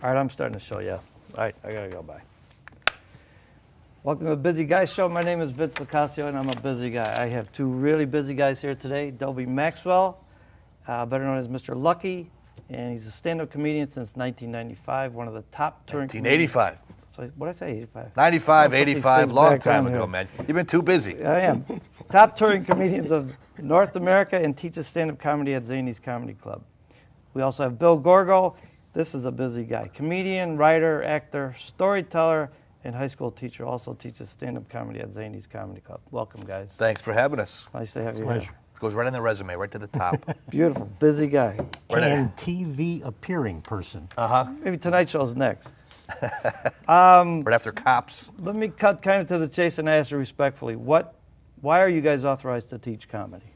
All right, I'm starting the show, yeah. All right, I gotta go, bye. Welcome to the Busy Guy Show. My name is Vince LoCascio, and I'm a busy guy. I have two really busy guys here today. Dobie Maxwell, better known as Mr. Lucky, and he's a stand-up comedian since 1995, one of the top touring 1985. So what did I say, 85? 95, 85, long time ago, man. You've been too busy. I am. Top touring comedians of North America and teaches stand-up comedy at Zanies Comedy Club. We also have Bill Gorgo. This is a busy guy. Comedian, writer, actor, storyteller, and high school teacher. Also teaches stand-up comedy at Zanies Comedy Club. Welcome, guys. Thanks for having us. Nice to have you Pleasure. here. Goes right in the resume, right to the top. Beautiful, busy guy. And TV appearing person. Maybe Tonight Show's next. Right after Cops. Let me cut kind of to the chase and ask you respectfully. Why are you guys authorized to teach comedy?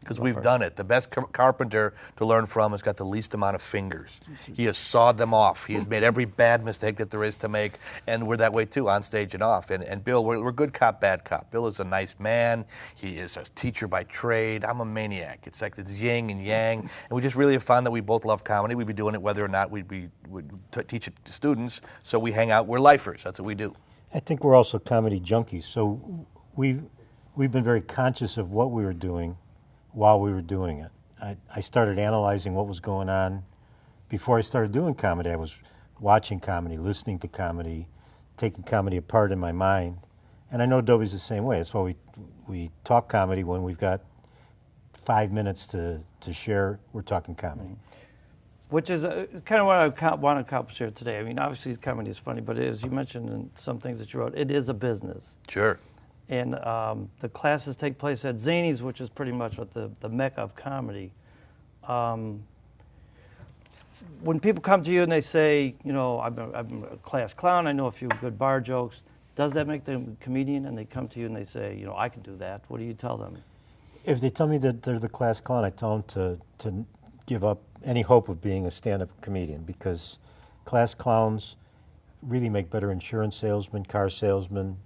Because we've done it. The best carpenter to learn from has got the least amount of fingers. He has sawed them off. He has made every bad mistake that there is to make, and we're that way too, on stage and off. And Bill, we're good cop, bad cop. Bill is a nice man. He is a teacher by trade. I'm a maniac. It's like it's yin and yang, and we just really have found that we both love comedy. We'd be doing it whether or not we'd teach it to students, so we hang out. We're lifers. That's what we do. I think we're also comedy junkies, so we've been very conscious of what we were doing while we were doing it. I started analyzing what was going on before I started doing comedy. I was watching comedy, listening to comedy, taking comedy apart in my mind. And I know Dobie's the same way. That's why we talk comedy when we've got 5 minutes to share. We're talking comedy. Which is kind of what I want to accomplish here today. I mean, obviously comedy is funny, but as you mentioned in some things that you wrote, it is a business. Sure. And the classes take place at Zanies, which is pretty much what the mecca of comedy. When people come to you and they say, you know, I'm a class clown, I know a few good bar jokes, does that make them a comedian? And they come to you and they say, you know, I can do that. What do you tell them? If they tell me that they're the class clown, I tell them to give up any hope of being a stand-up comedian, because class clowns really make better insurance salesmen, car salesmen.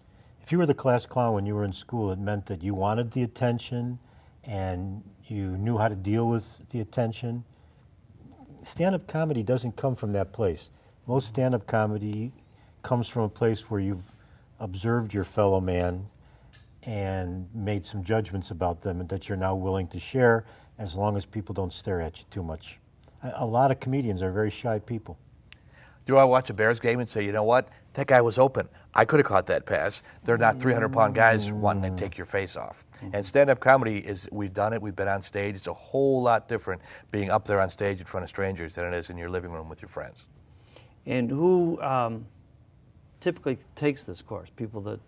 If you were the class clown when you were in school, it meant that you wanted the attention and you knew how to deal with the attention. Stand-up comedy doesn't come from that place. Most stand-up comedy comes from a place where you've observed your fellow man and made some judgments about them and that you're now willing to share, as long as people don't stare at you too much. A lot of comedians are very shy people. Do I watch a Bears game and say, you know what? That guy was open. I could have caught that pass. They're not 300-pound guys wanting to take your face off. And stand-up comedy is, we've done it, we've been on stage. It's a whole lot different being up there on stage in front of strangers than it is in your living room with your friends. And who typically takes this course? People that,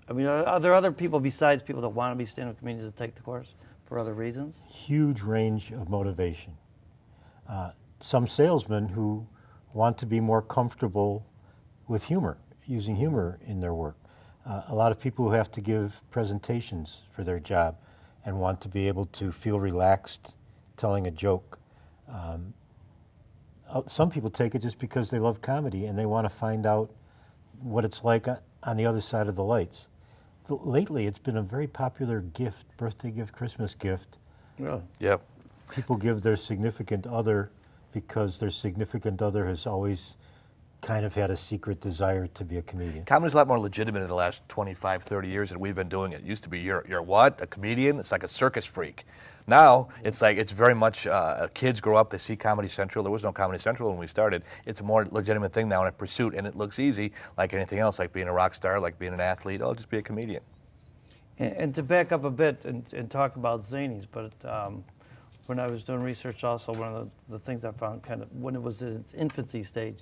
I mean, are there other people besides people that want to be stand-up comedians that take the course for other reasons? Huge range of motivation. Some salesmen who want to be more comfortable with humor, using humor in their work. A lot of people who have to give presentations for their job and want to be able to feel relaxed telling a joke. Some people take it just because they love comedy and they want to find out what it's like on the other side of the lights. Lately, it's been a very popular gift, birthday gift, Christmas gift. Really? Yep. People give their significant other because their significant other has always kind of had a secret desire to be a comedian. Comedy's a lot more legitimate in the last 25, 30 years than we've been doing it. It used to be, you're what? A comedian? It's like a circus freak. Now, it's like, it's very much, kids grow up, they see Comedy Central. There was no Comedy Central when we started. It's a more legitimate thing now in a pursuit, and it looks easy, like anything else, like being a rock star, like being an athlete. Oh, just be a comedian. And to back up a bit and talk about Zanies, but when I was doing research also, one of the things I found kind of, when it was in its infancy stage,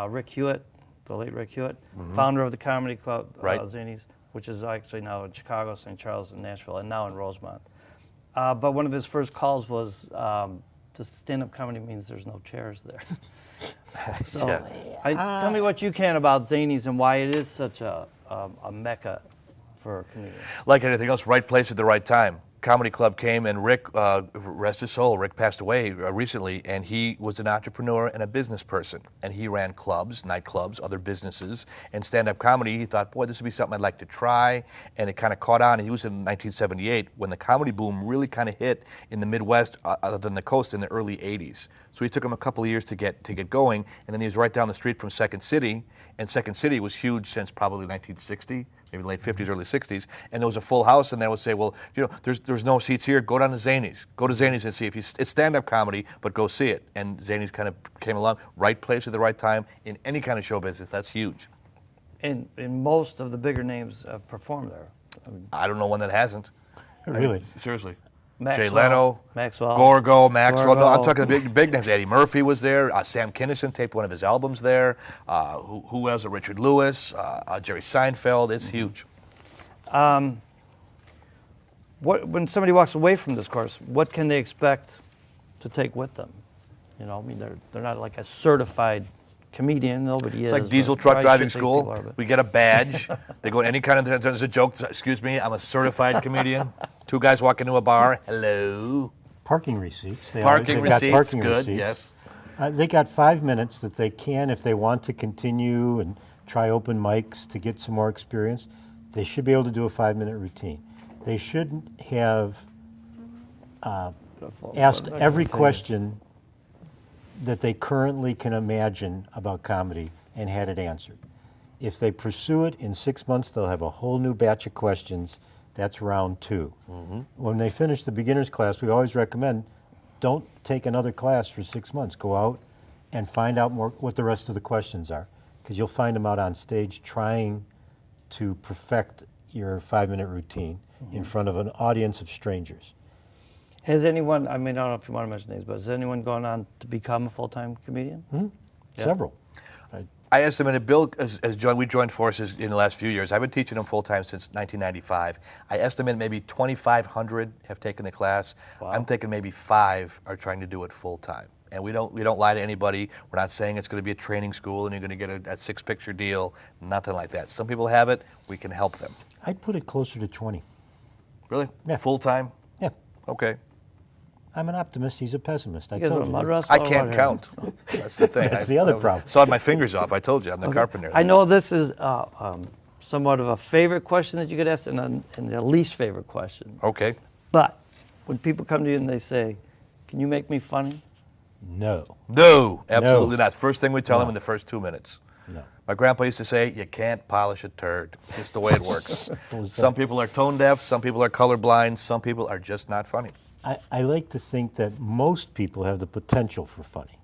Rick Hewitt, the late Rick Hewitt, founder of the comedy club, Zanies, which is actually now in Chicago, St. Charles, and Nashville, and now in Rosemont. But one of his first calls was, just stand-up comedy means there's no chairs there. So tell me what you can about Zanies and why it is such a mecca for comedians. Like anything else, right place at the right time. Comedy Club came, and Rick, rest his soul, Rick passed away recently, and he was an entrepreneur and a business person. And he ran clubs, nightclubs, other businesses, and stand-up comedy. He thought, boy, this would be something I'd like to try, and it kind of caught on. He was in 1978 when the comedy boom really kind of hit in the Midwest, other than the coast, in the early 80s. So he took him a couple of years to get going, and then he was right down the street from Second City, and Second City was huge since probably 1960, maybe late 50s, early 60s, and there was a full house, and they would say, well, there's no seats here, go down to Zanies. Go to Zanies and see if it's stand-up comedy, but go see it. And Zanies kind of came along, right place at the right time, in any kind of show business, that's huge. And most of the bigger names perform there. I mean, I don't know one that hasn't. Really? Seriously. Maxwell, Jay Leno, Maxwell, Gorgo, Maxwell. No, I'm Gorgo. talking the big names. Eddie Murphy was there. Sam Kinison taped one of his albums there. Who else? Richard Lewis, Jerry Seinfeld. It's huge. When somebody walks away from this course, what can they expect to take with them? I mean, they're not like a certified comedian. Nobody is. It's like diesel but truck probably driving should think people school. are, but- We get a badge. They go any kind of, there's a joke. Excuse me, I'm a certified comedian. Two guys walk into a bar. Hello. Parking receipts. They've Parking got receipts. parking Good. receipts. Yes. They got 5 minutes that they can, if they want to continue and try open mics to get some more experience, they should be able to do a 5-minute routine. They shouldn't have asked every question that they currently can imagine about comedy and had it answered. If they pursue it in 6 months, they'll have a whole new batch of questions. That's round 2. Mm-hmm. When they finish the beginner's class, we always recommend don't take another class for 6 months. Go out and find out more what the rest of the questions are, because you'll find them out on stage trying to perfect your 5-minute routine in front of an audience of strangers. Has anyone, I mean, I don't know if you want to mention names, but has anyone gone on to become a full-time comedian? Hmm? Yeah. Several. I estimated Bill, we joined forces in the last few years. I've been teaching him full-time since 1995. I estimate maybe 2,500 have taken the class. Wow. I'm thinking maybe 5 are trying to do it full-time. And we don't lie to anybody. We're not saying it's going to be a training school and you're going to get a 6-picture deal. Nothing like that. Some people have it. We can help them. I'd put it closer to 20. Really? Yeah. Full-time? Yeah. Okay. I'm an optimist. He's a pessimist. I You guys told are a you. mud wrestler I or can't what? count. That's the thing. That's the other problem. Sawed my fingers off. I told you. I'm the carpenter. I know this is somewhat of a favorite question that you get asked and a least favorite question. Okay. But when people come to you and they say, can you make me funny? No. No, absolutely No. not. First thing we tell them in the first 2 minutes. No. My grandpa used to say, you can't polish a turd. Just the way it works. What was Some that? people are tone deaf, some people are colorblind, some people are just not funny. I like to think that most people have the potential for funny,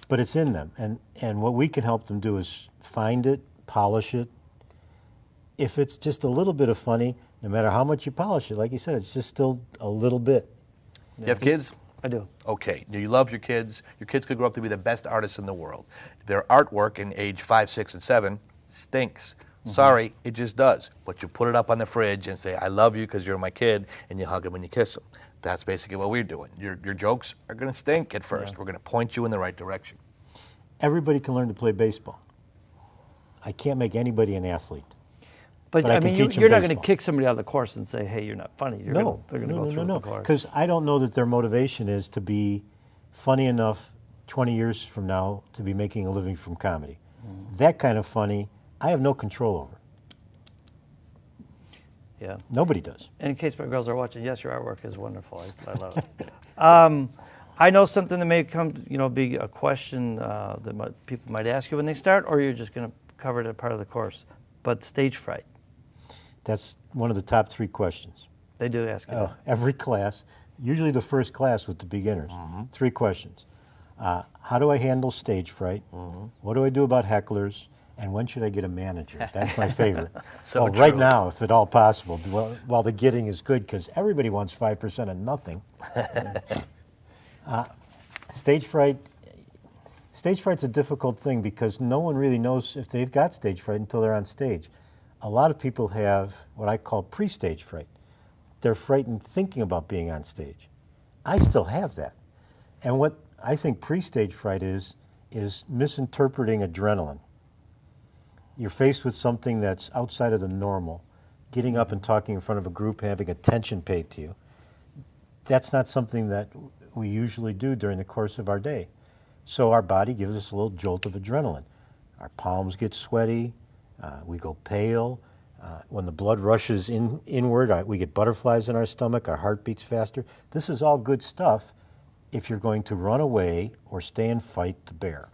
but it's in them. And what we can help them do is find it, polish it. If it's just a little bit of funny, no matter how much you polish it, like you said, it's just still a little bit. You have kids? I do. Okay. Do you love your kids? Your kids could grow up to be the best artists in the world. Their artwork in age 5, 6, and 7 stinks. Sorry, it just does. But you put it up on the fridge and say, I love you because you're my kid, and you hug them and you kiss them. That's basically what we're doing. Your jokes are going to stink at first. Yeah. We're going to point you in the right direction. Everybody can learn to play baseball. I can't make anybody an athlete. But I I can mean, teach 'em you're not going to baseball. kick somebody out of the course and say, hey, you're not funny. They're going to go through the course. Because I don't know that their motivation is to be funny enough 20 years from now to be making a living from comedy. That kind of funny, I have no control over. Yeah. Nobody does. And in case my girls are watching, yes, your artwork is wonderful. I love it. I know something that may come, be a question that people might ask you when they start, or you're just going to cover it as part of the course. But stage fright, That's one of the top 3 questions. they do ask you. that. Every class, usually the first class with the beginners, 3 questions. How do I handle stage fright? What do I do about hecklers? And when should I get a manager? That's my favorite. So right true. now, if at all possible, while the getting is good, because everybody wants 5% of nothing. Stage fright's a difficult thing because no one really knows if they've got stage fright until they're on stage. A lot of people have what I call pre-stage fright. They're frightened thinking about being on stage. I still have that. And what I think pre-stage fright is misinterpreting adrenaline. You're faced with something that's outside of the normal, getting up and talking in front of a group, having attention paid to you. That's not something that we usually do during the course of our day. So our body gives us a little jolt of adrenaline. Our palms get sweaty, we go pale. When the blood rushes inward, we get butterflies in our stomach, our heart beats faster. This is all good stuff, if you're going to run away or stay and fight the bear.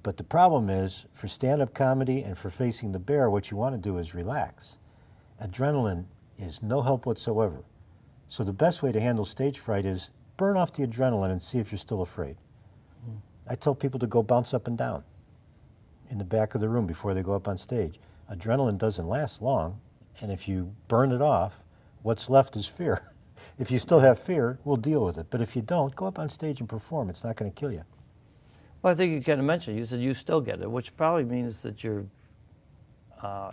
But the problem is, for stand-up comedy and for facing the bear, what you want to do is relax. Adrenaline is no help whatsoever. So the best way to handle stage fright is burn off the adrenaline and see if you're still afraid. I tell people to go bounce up and down in the back of the room before they go up on stage. Adrenaline doesn't last long, and if you burn it off, what's left is fear. If you still have fear, we'll deal with it. But if you don't, go up on stage and perform. It's not going to kill you. Well, I think you kind of mentioned, you said you still get it, which probably means that you're,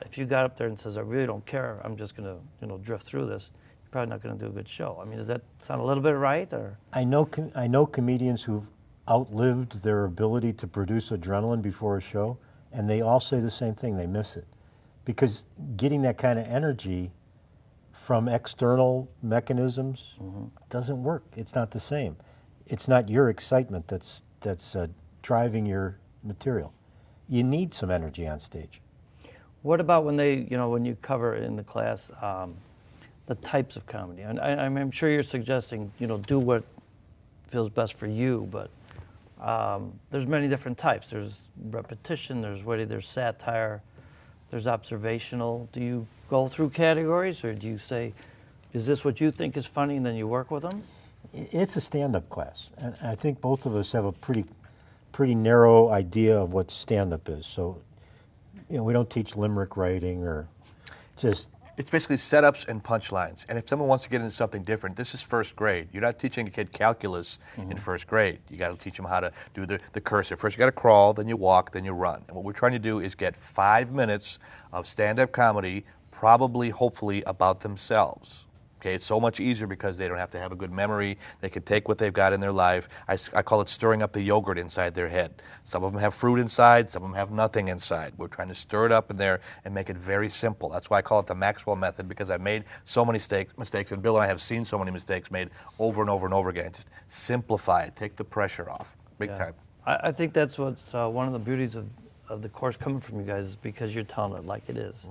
if you got up there and says, I really don't care, I'm just going to, drift through this, you're probably not going to do a good show. I mean, does that sound a little bit right? Or I know comedians who've outlived their ability to produce adrenaline before a show, and they all say the same thing, they miss it. Because getting that kind of energy from external mechanisms doesn't work. It's not the same. It's not your excitement that's driving your material. You need some energy on stage. what about when they, when you cover in the class the types of comedy? And I'm sure you're suggesting, do what feels best for you, but there's many different types. There's repetition, there's witty, there's satire, there's observational. Do you go through categories, or do you say, is this what you think is funny, and then you work with them? It's a stand-up class, and I think both of us have a pretty narrow idea of what stand-up is. So, we don't teach limerick writing or just... It's basically setups and punchlines. And if someone wants to get into something different, this is first grade. You're not teaching a kid calculus in first grade. You got to teach them how to do the cursor. First you got to crawl, then you walk, then you run. And what we're trying to do is get 5 minutes of stand-up comedy, probably, hopefully, about themselves. Okay, it's so much easier because they don't have to have a good memory. They can take what they've got in their life. I call it stirring up the yogurt inside their head. Some of them have fruit inside, some of them have nothing inside. We're trying to stir it up in there and make it very simple. That's why I call it the Maxwell method, because I've made so many mistakes, and Bill and I have seen so many mistakes made over and over and over again. Just simplify it, take the pressure off, big time. I think that's what's one of the beauties of the course coming from you guys, is because you're telling it like it is.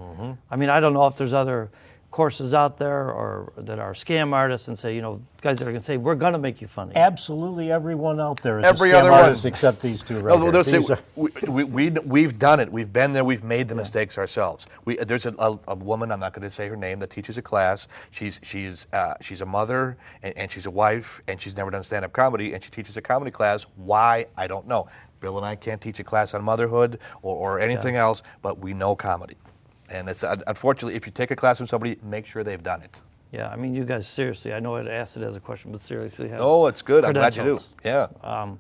I mean, I don't know if there's other courses out there or that are scam artists and say, guys that are going to say, we're going to make you funny. Absolutely everyone out there is Every a scam other artist one. except these two right here. They'll say, we've done it. We've been there. We've made the mistakes ourselves. There's a woman, I'm not going to say her name, that teaches a class. She's a mother, and she's a wife, and she's never done stand-up comedy, and she teaches a comedy class. Why? I don't know. Bill and I can't teach a class on motherhood or anything else, but we know comedy. And it's unfortunately, if you take a class from somebody, make sure they've done it. Yeah, I mean, you guys, seriously, I know I asked it as a question, but seriously have Oh, it's good. I'm glad you do. credentials. Yeah.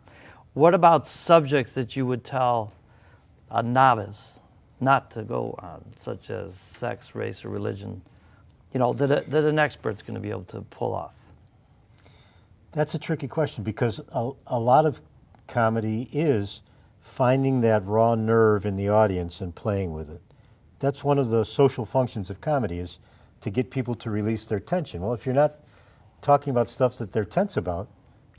What about subjects that you would tell a novice not to go on, such as sex, race, or religion, that an expert's going to be able to pull off? That's a tricky question, because a lot of comedy is finding that raw nerve in the audience and playing with it. That's one of the social functions of comedy, is to get people to release their tension. Well, if you're not talking about stuff that they're tense about,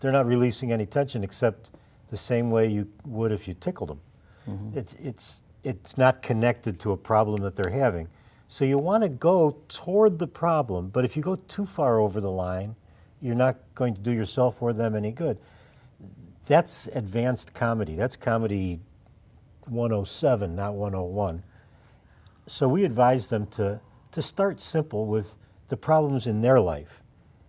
they're not releasing any tension except the same way you would if you tickled them. It's not connected to a problem that they're having. So you want to go toward the problem, but if you go too far over the line, you're not going to do yourself or them any good. That's advanced comedy. That's comedy 107, not 101. So we advise them to start simple with the problems in their life,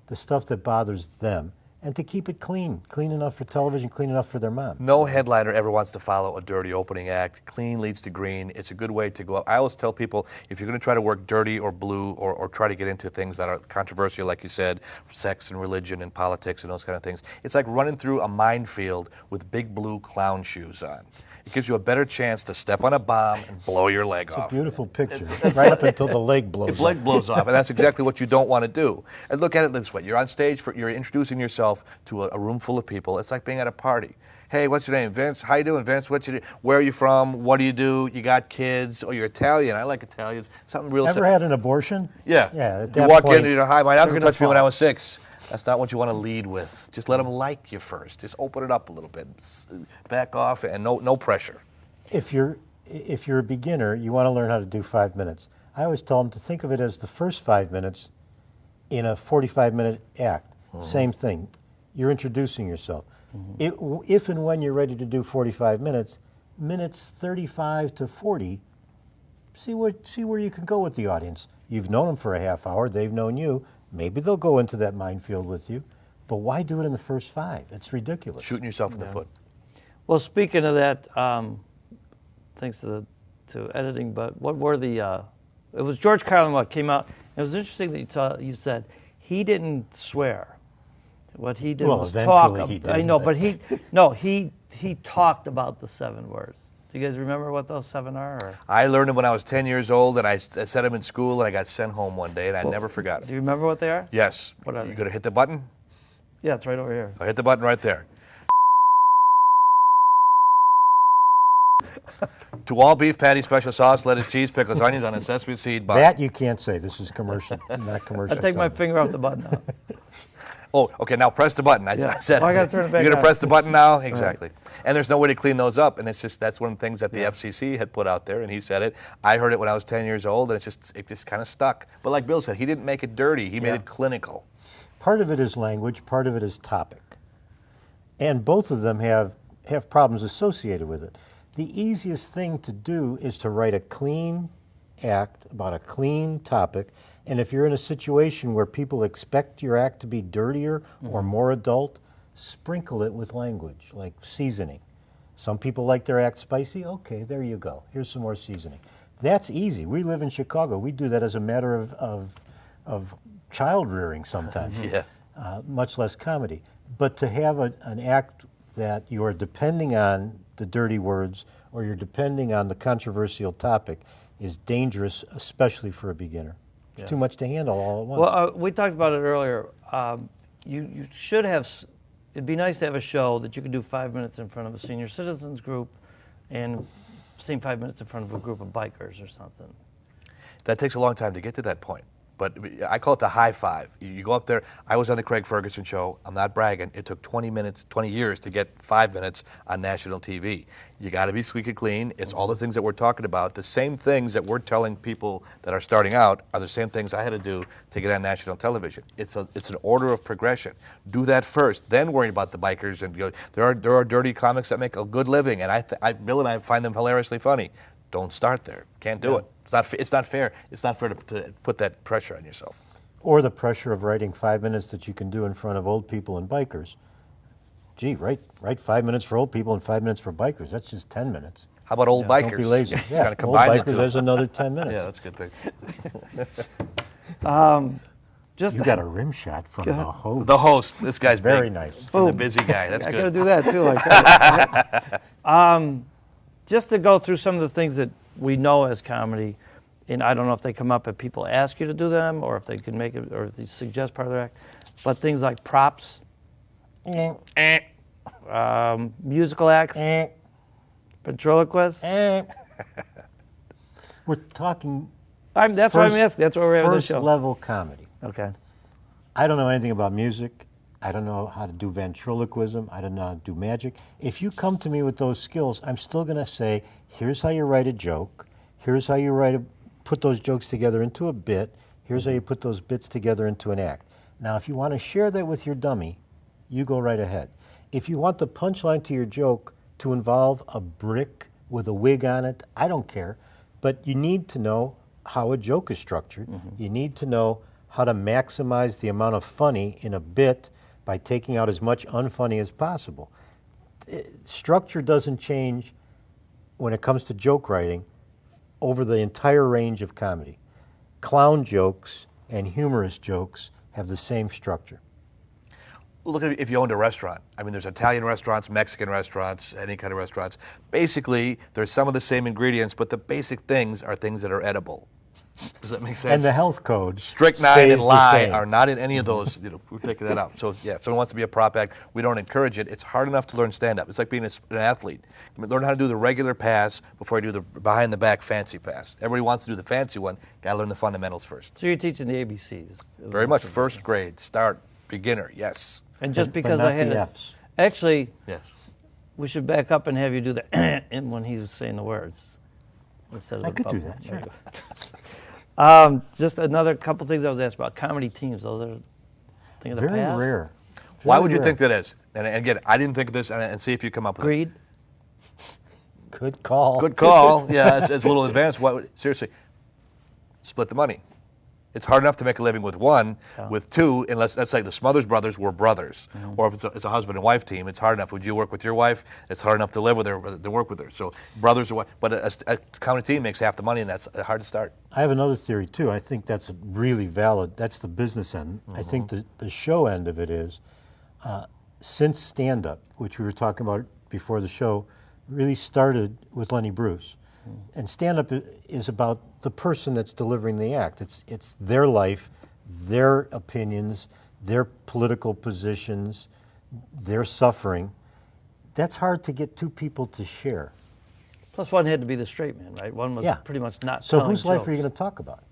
the stuff that bothers them, and to keep it clean enough for television, clean enough for their mom. No headliner ever wants to follow a dirty opening act. Clean leads to green. It's a good way to go up. I always tell people, if you're going to try to work dirty or blue or try to get into things that are controversial, like you said, sex and religion and politics and those kind of things, it's like running through a minefield with big blue clown shoes on. It gives you a better chance to step on a bomb and blow your leg off. It's a beautiful picture, right up until the leg blows off. The leg blows off, and that's exactly what you don't want to do. And look at it this way. You're on stage, you're introducing yourself to a room full of people. It's like being at a party. Hey, what's your name? Vince. How you doing, Vince? What you do? Where are you from? What do you do? You got kids? Oh, you're Italian. I like Italians. Something real Ever had an abortion? Yeah. Yeah, at You that walk point, in and hi, my uncle gonna touched me when I fall. was 6. That's not what you want to lead with. Just let them like you first. Just open it up a little bit. Back off, and no pressure. If you're a beginner, you want to learn how to do 5 minutes. I always tell them to think of it as the first 5 minutes in a 45-minute act. Same thing. You're introducing yourself. If and when you're ready to do 45 minutes, minutes 35 to 40, see where you can go with the audience. You've known them for a half hour. They've known you. Maybe they'll go into that minefield with you. But why do it in the first 5? It's ridiculous. Shooting yourself in the foot. Well, speaking of that, thanks to editing, but what were the? It was George Carlin what came out. It was interesting that you said he didn't swear. What he did was talk. Eventually he did. I know, but he talked about the 7 words. Do you guys remember what those 7 are? Or? I learned them when I was 10 years old, and I said them in school, and I got sent home one day, and I never forgot Do it. you remember what they are? Yes. What are You they? going to hit the button? Yeah, it's right over here. I hit the button right there. To all beef patty, special sauce, lettuce, cheese, pickles, onions on a sesame seed bun. That you can't say. This is commercial, not commercial. I take my time. finger off the button now. Oh, okay, now press the button. I said Oh, I gotta turn it back You're going on. to press the button now? Exactly. And there's no way to clean those up, and that's one of the things that the FCC had put out there, and he said it. I heard it when I was 10 years old, and it just kind of stuck. But like Bill said, he didn't make it dirty. He made it clinical. Part of it is language, part of it is topic. And both of them have problems associated with it. The easiest thing to do is to write a clean act about a clean topic. And if you're in a situation where people expect your act to be dirtier or more adult, sprinkle it with language, like seasoning. Some people like their act spicy. Okay, there you go. Here's some more seasoning. That's easy. We live in Chicago. We do that as a matter of child rearing sometimes, much less comedy. But to have an act that you are depending on the dirty words or you're depending on the controversial topic is dangerous, especially for a beginner. It's too much to handle all at once. Well, we talked about it earlier. You should have. It'd be nice to have a show that you could do 5 minutes in front of a senior citizens group, and same 5 minutes in front of a group of bikers or something. That takes a long time to get to that point. But I call it the high five. You go up there. I was on the Craig Ferguson show. I'm not bragging. It took 20 years to get 5 minutes on national TV. You got to be squeaky clean. It's all the things that we're talking about. The same things that we're telling people that are starting out are the same things I had to do to get on national television. It's an order of progression. Do that first, then worry about the bikers and go. There are dirty comics that make a good living, and Bill and I find them hilariously funny. Don't start there. Can't do it. It's not fair. It's not fair to put that pressure on yourself. Or the pressure of writing 5 minutes that you can do in front of old people and bikers. Gee, write 5 minutes for old people and 5 minutes for bikers. That's just 10 minutes. How about old bikers? Don't be lazy. Just Yeah, kinda old combine the bikers, two. there's another 10 minutes. Yeah, that's a good thing. You got a rim shot from the host. The host. This guy's Very big. nice. And the busy guy. That's I good. gotta do that too, like that. Just to go through some of the things that we know as comedy, and I don't know if they come up if people ask you to do them or if they can make it or if they suggest part of their act, but things like props, musical acts, ventriloquists. We're talking That's what I'm asking. That's why we're having this first show. level comedy. Okay. I don't know anything about music. I don't know how to do ventriloquism. I don't know how to do magic. If you come to me with those skills, I'm still going to say, here's how you write a joke. Here's how you put those jokes together into a bit. Here's how you put those bits together into an act. Now, if you want to share that with your dummy, you go right ahead. If you want the punchline to your joke to involve a brick with a wig on it, I don't care. But you need to know how a joke is structured. You need to know how to maximize the amount of funny in a bit by taking out as much unfunny as possible. Structure doesn't change when it comes to joke writing over the entire range of comedy. Clown jokes and humorous jokes have the same structure. Look at if you owned a restaurant. I mean, there's Italian restaurants, Mexican restaurants, any kind of restaurants. Basically, there's some of the same ingredients, but the basic things are things that are edible. Does that make sense? And the health code Strychnine stays and the lye same. are not in any of those. We're taking that out. So yeah, if someone wants to be a prop act, we don't encourage it. It's hard enough to learn stand-up. It's like being an athlete. Learn how to do the regular pass before you do the behind-the-back fancy pass. Everybody wants to do the fancy one. Got to learn the fundamentals first. So you're teaching the ABCs. Very much first grade, start, beginner, yes. And just But because not I had the it, Fs. actually, Yes. we should back up and have you do the and when he was saying the words instead of I the could do bubble. that, sure. Just another couple things I was asked about comedy teams. Those are things of the Very past. rare. Why would you rare. think that is? And again, I didn't think of this, and see if you come up with it. Greed. Good call. Good call. Yeah, it's a little advanced. Seriously, split the money. It's hard enough to make a living with one. Yeah. With two, unless, let's say the Smothers Brothers were brothers, or if it's a husband and wife team, it's hard enough. Would you work with your wife? It's hard enough to live with her, to work with her. So brothers or what? But a county team makes half the money, and that's hard to start. I have another theory too. I think that's really valid. That's the business end. I think the show end of it is, since stand-up, which we were talking about before the show, really started with Lenny Bruce. And stand-up is about the person that's delivering the act. It's their life, their opinions, their political positions, their suffering. That's hard to get two people to share. Plus, one had to be the straight man, right? One was pretty much not So telling whose life are you jokes. going to talk about?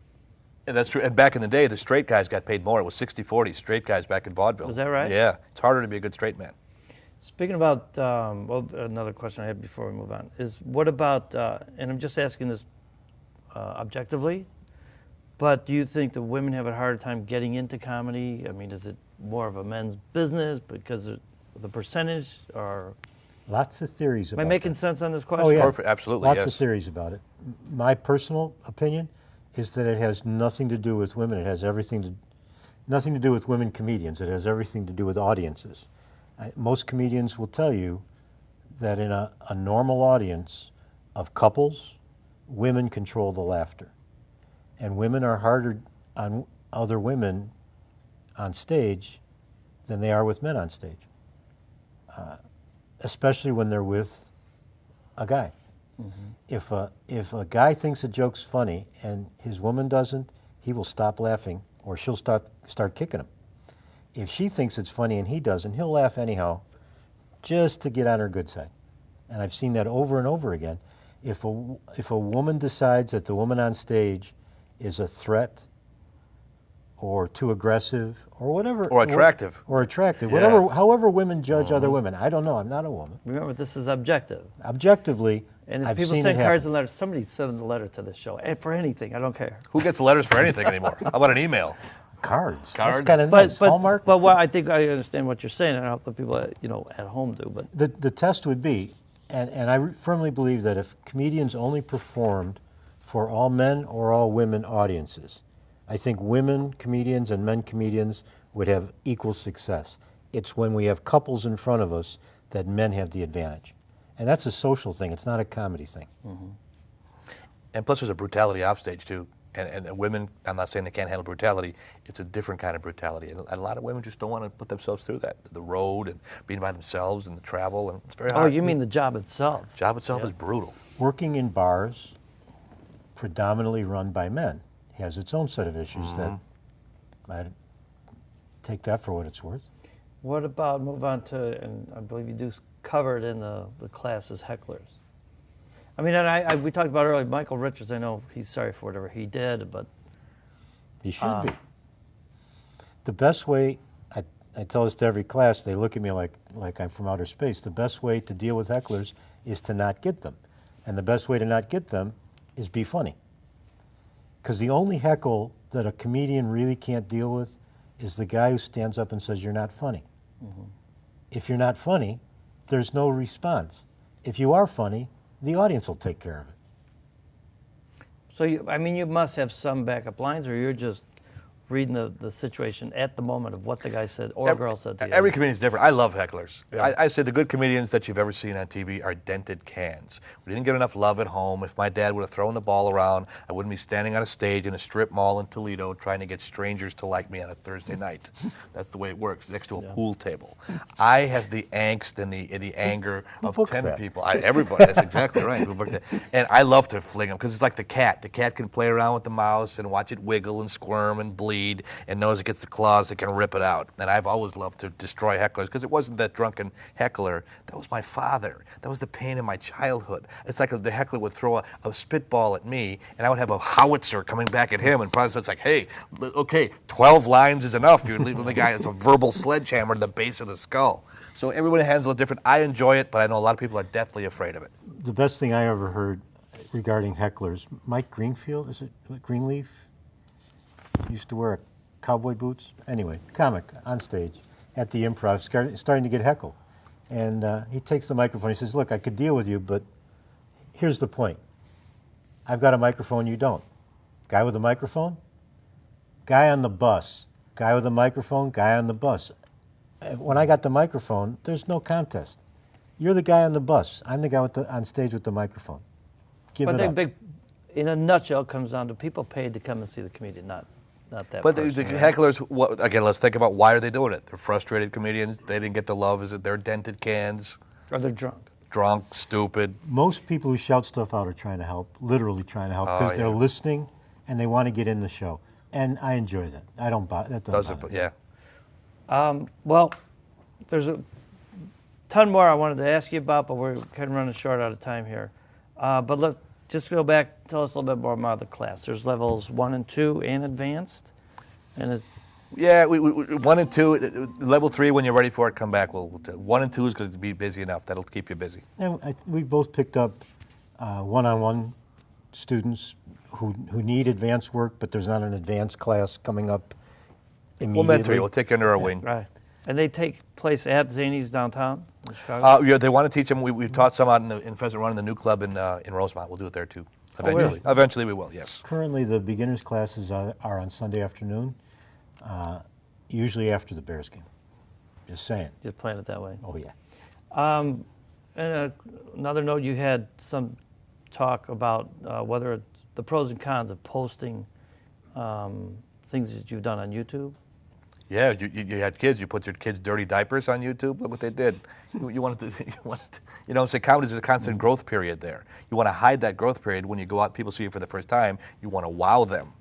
And that's true. And back in the day, the straight guys got paid more. It was 60-40 straight guys back in vaudeville. Is that right? Yeah. It's harder to be a good straight man. Speaking about, well, another question I had before we move on is what about, and I'm just asking this objectively, but do you think the women have a harder time getting into comedy? I mean, is it more of a men's business because of the percentage, or Lots of theories am about I making that. sense on this question? Oh, yeah. Perfect. Absolutely, Lots yes. of theories about it. My personal opinion is that it has nothing to do with women. It has nothing to do with women comedians. It has everything to do with audiences. Most comedians will tell you that in a normal audience of couples, women control the laughter. And women are harder on other women on stage than they are with men on stage, especially when they're with a guy. If a guy thinks a joke's funny and his woman doesn't, he will stop laughing, or she'll start kicking him. If she thinks it's funny and he doesn't, he'll laugh anyhow, just to get on her good side. And I've seen that over and over again. If a woman decides that the woman on stage is a threat, or too aggressive, or whatever, Or attractive. or attractive, Yeah. however women judge other women. I don't know. I'm not a woman. Remember, this is objective. Objectively, And if I've people seen send it cards happen. and letters, somebody send a letter to the show, and for anything, I don't care. Who gets letters for anything anymore? How about an email? Cards. Cards? That's kind of But nice. Hallmark. but what I think I understand what you're saying, and I hope the people at home do. But The test would be, and I firmly believe that if comedians only performed for all men or all women audiences, I think women comedians and men comedians would have equal success. It's when we have couples in front of us that men have the advantage. And that's a social thing. It's not a comedy thing. And plus, there's a brutality off stage too. And the women, I'm not saying they can't handle brutality. It's a different kind of brutality, and a lot of women just don't want to put themselves through that. The road and being by themselves and the travel, and it's very oh, hard. you mean the job itself? Job itself is brutal. Working in bars, predominantly run by men, has its own set of issues that I take that for what it's worth. What about move on to, and I believe you do cover it in the class as hecklers. I mean, and we talked about earlier, Michael Richards, I know he's sorry for whatever he did, but You should be. The best way, I tell this to every class, they look at me like I'm from outer space. The best way to deal with hecklers is to not get them. And the best way to not get them is be funny. Because the only heckle that a comedian really can't deal with is the guy who stands up and says, "You're not funny." If you're not funny, there's no response. If you are funny, the audience will take care of it. so you must have some backup lines, or you're just reading the situation at the moment of what the guy said or girl said to you. Every comedian's different. I love hecklers. I say the good comedians that you've ever seen on TV are dented cans. We didn't get enough love at home. If my dad would have thrown the ball around, I wouldn't be standing on a stage in a strip mall in Toledo trying to get strangers to like me on a Thursday night. That's the way it works, next to a pool table. I have the angst and the anger of books 10 that? people. Everybody, that's exactly right. Who booked that? And I love to fling them because it's like the cat. The cat can play around with the mouse and watch it wiggle and squirm and bleed, and knows it gets the claws, it can rip it out. And I've always loved to destroy hecklers because it wasn't that drunken heckler. That was my father. That was the pain in my childhood. It's like the heckler would throw a spitball at me, and I would have a howitzer coming back at him, and probably it's like, hey, okay, 12 lines is enough. You're leaving the guy, it's a verbal sledgehammer to the base of the skull. So everybody handles it different. I enjoy it, but I know a lot of people are deathly afraid of it. The best thing I ever heard regarding hecklers, Mike Greenfield, is it Greenleaf? Used to wear cowboy boots. Anyway, comic on stage. at the Improv, starting to get heckled. And he takes the microphone. He says, "Look, I could deal with you, but here's the point. I've got a microphone, you don't. Guy with a microphone, guy on the bus. Guy with a microphone, guy on the bus. When I got the microphone, there's no contest. You're the guy on the bus. I'm the guy on stage with the microphone. Give it up." In a nutshell, it comes down to people paid to come and see the comedian, not that But person, the right? hecklers, again, let's think about why are they doing it. They're frustrated comedians. They didn't get the love. Is it their dented cans? Or they're drunk. Drunk, stupid. Most people who shout stuff out are trying to help, literally trying to help, because they're listening and they want to get in the show. And I enjoy that. That doesn't bother me. Yeah. Well, there's a ton more I wanted to ask you about, but we're kind of running short out of time here. But just go back, tell us a little bit more about the class. There's levels 1 and 2 and advanced. And it's Yeah, we 1 and 2, level 3, when you're ready for it, come back. 1 and 2 is going to be busy enough. That'll keep you busy. And we both picked up one-on-one students who need advanced work, but there's not an advanced class coming up immediately. We'll mentor you. We'll take you under our wing. right. And they take place at Zanies downtown in Chicago? Yeah, they want to teach them. We've taught some out in Pheasant Run in the new club in Rosemont. We'll do it there too. Eventually. really? Eventually we will, yes. Currently, the beginners classes are on Sunday afternoon, usually after the Bears game. Just saying. Just playing it that way. Oh, yeah. And another note, you had some talk about whether the pros and cons of posting things that you've done on YouTube. Yeah, you had kids. You put your kids' dirty diapers on YouTube. Look what they did. You wanted to, say comedy is a constant growth period there. You want to hide that growth period when you go out, people see you for the first time. You want to wow them.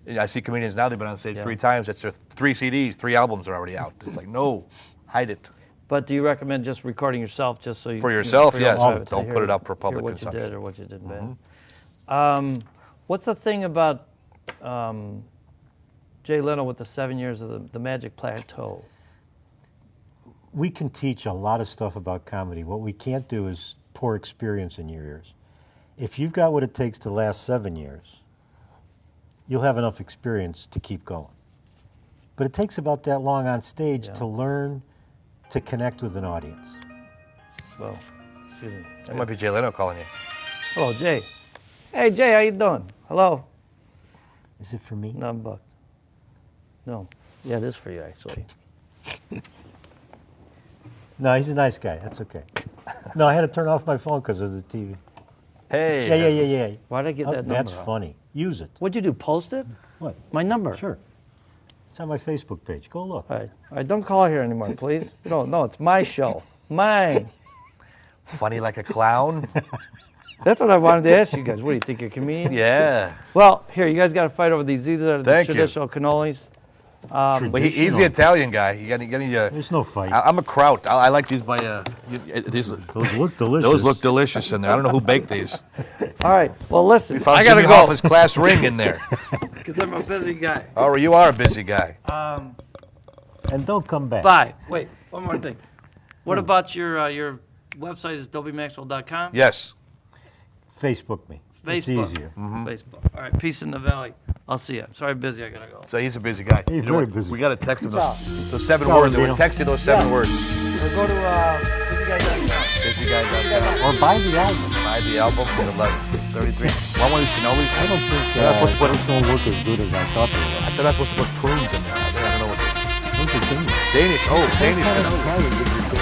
I see comedians now, they've been on stage 3 times. That's their 3 CDs, 3 albums are already out. It's like, no, hide it. But do you recommend just recording yourself just so you... For yourself, for your yes. own private to Don't hear- put it up for public hear what consumption. you did or what you did bad. What's the thing about Jay Leno with the 7 years of the Magic Plateau? We can teach a lot of stuff about comedy. What we can't do is pour experience in your ears. If you've got what it takes to last 7 years, you'll have enough experience to keep going. But it takes about that long on stage to learn to connect with an audience. Well, excuse me. That might be Jay Leno calling you. Hello, Jay. Hey, Jay, how you doing? Hello. Is it for me? No, I'm bucked. No. Yeah, it is for you, actually. No, he's a nice guy. That's okay. No, I had to turn off my phone because of the TV. Hey. Yeah. Why did I get that number? That's out? funny. Use it. What'd you do, post it? What? My number? Sure. It's on my Facebook page. Go look. All right, don't call here anymore, please. No, it's my show. Mine. Funny like a clown? That's what I wanted to ask you guys. What do you think, you're a comedian? Yeah. Well, here, you guys got to fight over these. These are the Thank you. traditional cannolis. But he's the Traditional. Italian guy. You got There's no fight. I'm a kraut. I like these by these. Those look delicious. Those look delicious in there. I don't know who baked these. All right, well, listen, We found I got to Jimmy go Hoffa's class ring in there. because I'm a busy guy. Oh, you are a busy guy. And don't come back. Bye. Wait, one more thing. What about your website is dobiemaxwell.com? Yes. Facebook me. It's Facebook. easier. Facebook. All right, peace in the valley. I'll see you. Sorry, I'm busy. I got to go. So he's a busy guy. He's You know very what? busy. We got to text him those 7 Ciao, words. We're Dino. texting those 7 words. Or go to busyguy.com. Busyguy.com. Or buy the album. Buy the album. Get 11:33. Want one of these cannolis? I don't think You're not supposed to put. those don't work as good as I thought they were. I thought I was supposed to put prunes in there. I don't know what. Those are Danish. Danish. Oh, Danish. What kind of cannoli. guy would give you